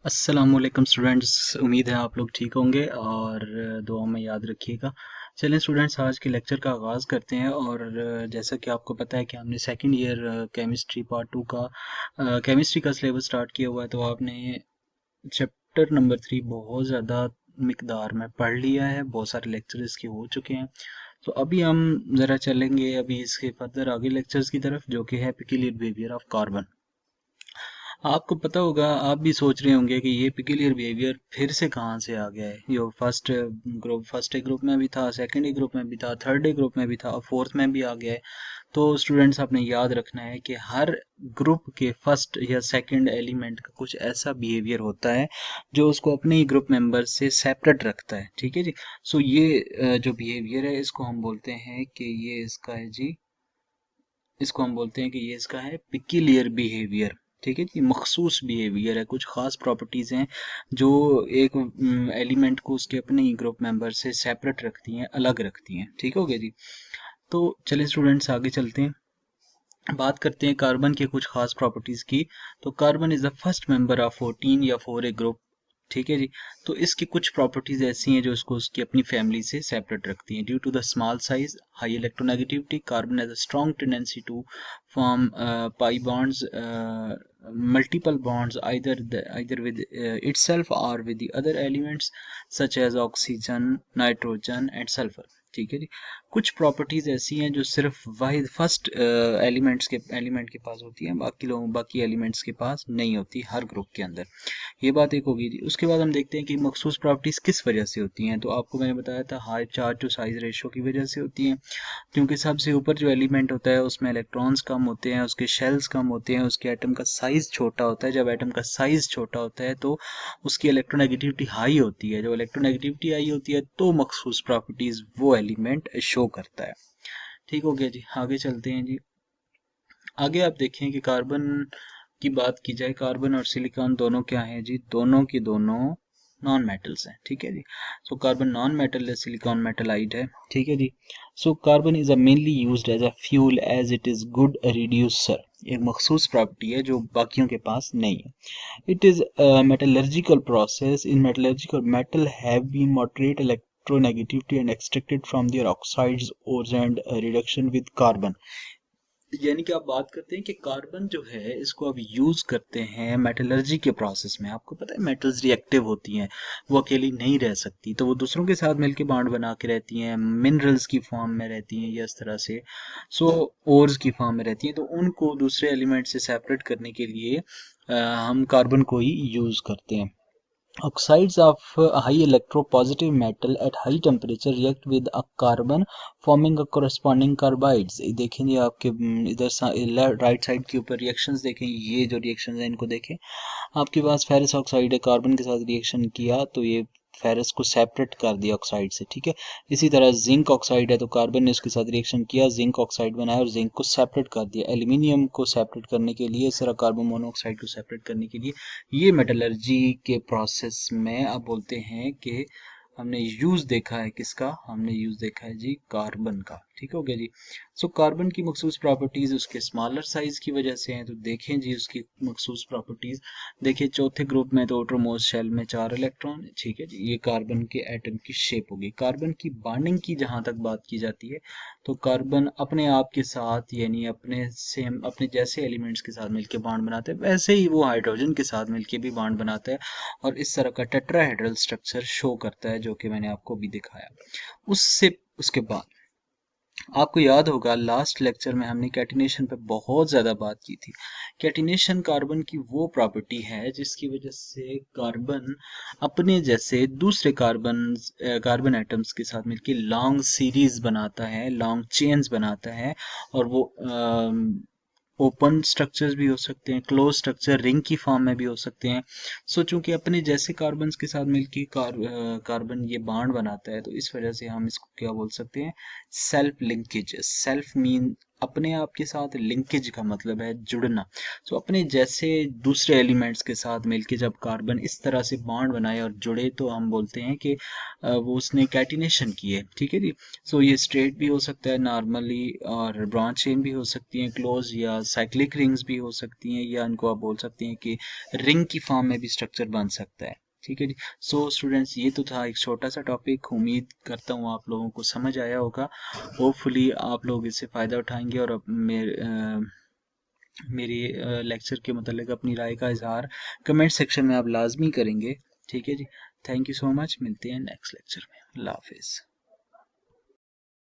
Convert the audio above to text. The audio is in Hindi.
अस्सलामुअलैकुम स्टूडेंट्स। उम्मीद है आप लोग ठीक होंगे और दुआ में याद रखिएगा। चलें स्टूडेंट्स, आज के लेक्चर का आगाज़ करते हैं। और जैसा कि आपको पता है कि हमने सेकंड ईयर केमिस्ट्री पार्ट 2 का केमिस्ट्री का सिलेबस स्टार्ट किया हुआ है, तो आपने चैप्टर नंबर 3 बहुत ज़्यादा मिकदार में पढ़ लिया है। बहुत सारे लेक्चर इसके हो चुके हैं। तो अभी हम ज़रा चलेंगे अभी इसके फर्दर आगे लेक्चर्स की तरफ, जो कि है पिक्यूलियर बिहेवियर ऑफ कार्बन। आपको पता होगा, आप भी सोच रहे होंगे कि ये पिक्यूलियर बिहेवियर फिर से कहाँ से आ गया है। ये फर्स्ट ए ग्रुप में भी था, सेकंड ए ग्रुप में भी था, थर्ड ए ग्रुप में भी था और फोर्थ में भी आ गया है। तो स्टूडेंट्स, आपने याद रखना है कि हर ग्रुप के फर्स्ट या सेकंड एलिमेंट का कुछ ऐसा बिहेवियर होता है जो उसको अपने ही ग्रुप मेंबर से सेपरेट रखता है। ठीक है जी। सो ये जो बिहेवियर है, इसको हम बोलते हैं कि ये इसका है जी, इसको हम बोलते हैं कि ये इसका है पिक्यूलियर बिहेवियर। ठीक है जी, मखसूस बिहेवियर है, कुछ खास प्रॉपर्टीज हैं जो एक एलिमेंट को उसके अपने ही ग्रुप मेंबर से सेपरेट रखती हैं, अलग रखती हैं। ठीक हो गया जी। तो चलिए स्टूडेंट्स, आगे चलते हैं, बात करते हैं कार्बन के कुछ खास प्रॉपर्टीज की। तो carbon is the first member of 14 या 4 ए ग्रुप। ठीक है जी। तो इसकी कुछ प्रॉपर्टीज ऐसी हैं जो इसको उसकी अपनी फैमिली से सेपरेट रखती हैं। Due to the small size, high electronegativity, carbon has a strong tendency to form pi bonds, multiple bonds, either with itself or with the other elements such as oxygen, nitrogen and sulfur। ठीक है जी। कुछ प्रॉपर्टीज ऐसी हैं जो सिर्फ वाहिद फर्स्ट एलिमेंट के पास होती हैं, बाकी एलिमेंट्स के पास नहीं होती हर ग्रुप के अंदर। ये बात एक होगी जी। उसके बाद हम देखते हैं कि मखसूस प्रॉपर्टीज किस वजह से होती हैं। तो आपको मैंने बताया था high charge to size ratio की वजह से होती हैं, क्योंकि सबसे ऊपर जो एलिमेंट होता है उसमें इलेक्ट्रॉन्स कम होते हैं, उसके शेल्स कम होते हैं, उसके एटम का साइज छोटा होता है। जब एटम का साइज छोटा होता है तो उसकी इलेक्ट्रोनेगेटिविटी हाई होती है। जब इलेक्ट्रोनेगेटिविटी हाई होती है तो मखसूस प्रॉपर्टीज वो एलिमेंट शो करता है। ठीक हो गया जी, आगे चलते हैं जी। आगे आप देखें कि कार्बन की बात की जाए, कार्बन और सिलिकॉन दोनों क्या हैं जी, दोनों की दोनों नॉन मेटल्स हैं। ठीक है जी। सो कार्बन नॉन मेटल है, सिलिकॉन मेटलाइट है। ठीक है जी। So carbon is a mainly used as a fuel as it is good reducer. एक मखसूस प्रॉपर्टी है जो बाकियों के पास नहीं है। It is metallurgical process. In metallurgical metal have been moderate electronegativity and extracted from their oxides, ores and reduction with carbon। यानी कि आप बात करते हैं कि कार्बन जो है इसको अब यूज करते हैं मेटलर्जी के प्रोसेस में। आपको पता है मेटल्स रिएक्टिव होती हैं, वो अकेली नहीं रह सकती, तो वो दूसरों के साथ मिलकर बॉन्ड बना के रहती हैं, मिनरल्स की फॉर्म में रहती हैं या इस तरह से सो ओर्स की फॉर्म में रहती हैं। तो उनको दूसरे एलिमेंट से सेपरेट करने के लिए हम कार्बन को ही यूज करते हैं। Oxides of high electropositive metal at high temperature react with a carbon forming a corresponding carbides। देखें ये आपके इधर राइट साइड के ऊपर रिएक्शंस देखें, ये जो रिएक्शंस हैं इनको देखें। आपके पास फेरस ऑक्साइड है, कार्बन के साथ रिएक्शन किया तो ये फेरस को सेपरेट कर दिया ऑक्साइड से। ठीक है। इसी तरह जिंक ऑक्साइड है, तो कार्बन ने उसके साथ रिएक्शन किया, जिंक ऑक्साइड बनाया और जिंक को सेपरेट कर दिया। एल्यूमिनियम को सेपरेट करने के लिए, इस तरह कार्बन मोनोऑक्साइड को सेपरेट करने के लिए ये मेटलर्जी के प्रोसेस में आप बोलते हैं कि हमने यूज देखा है किसका, हमने यूज देखा है जी कार्बन का। ठीक हो गया जी। सो कार्बन की मखसूस प्रॉपर्टीज उसके स्मॉलर साइज की वजह से हैं। तो देखें जी उसकी मखसूस प्रॉपर्टीज, देखिए चौथे ग्रुप में तो outermost शेल में 4 इलेक्ट्रॉन। ठीक है जी। ये कार्बन के एटम की शेप होगी। कार्बन की बॉन्डिंग की जहां तक बात की जाती है, तो कार्बन अपने आप के साथ यानी अपने सेम अपने जैसे एलिमेंट्स के साथ मिलकर बॉन्ड बनाते हैं, वैसे ही वो हाइड्रोजन के साथ मिलकर भी बॉन्ड बनाता है और इस तरह का टेट्राहेड्रल स्ट्रक्चर शो करता है, जो कि मैंने आपको भी दिखाया। उसके बाद आपको याद होगा लास्ट लेक्चर में हमने कैटिनेशन पे बहुत ज़्यादा बात की थी। कैटिनेशन कार्बन की वो प्रॉपर्टी है जिसकी वजह से कार्बन अपने जैसे दूसरे कार्बन एटम्स के साथ मिलकर लॉन्ग सीरीज बनाता है, लॉन्ग चेन्स बनाता है। और वो ओपन स्ट्रक्चर्स भी हो सकते हैं, क्लोज स्ट्रक्चर रिंग की फॉर्म में भी हो सकते हैं। सो चूंकि अपने जैसे कार्बन के साथ मिलकर कार्बन ये बॉन्ड बनाता है, तो इस वजह से हम इसको क्या बोल सकते हैं, सेल्फ लिंकेज। सेल्फ मीन अपने आप के साथ लिंकेज का मतलब है जुड़ना। सो अपने जैसे दूसरे एलिमेंट्स के साथ मिलके जब कार्बन इस तरह से बॉन्ड बनाए और जुड़े तो हम बोलते हैं कि वो उसने कैटिनेशन की है। ठीक है जी। सो ये स्ट्रेट भी हो सकता है नॉर्मली, और ब्रांच चेन भी हो सकती हैं क्लोज, या साइक्लिक रिंग्स भी हो सकती हैं, या इनको आप बोल सकते हैं कि रिंग की फॉर्म में भी स्ट्रक्चर बन सकता है। ठीक है जी। सो स्टूडेंट्स, ये तो था एक छोटा सा टॉपिक। उम्मीद करता हूँ आप लोगों को समझ आया होगा। होपफुली आप लोग इससे फ़ायदा उठाएंगे और मेरी लेक्चर के मतलब अपनी राय का इजहार कमेंट सेक्शन में आप लाजमी करेंगे। ठीक है जी। Thank you so much. मिलते हैं नेक्स्ट लेक्चर में। अल्लाह हाफिज़।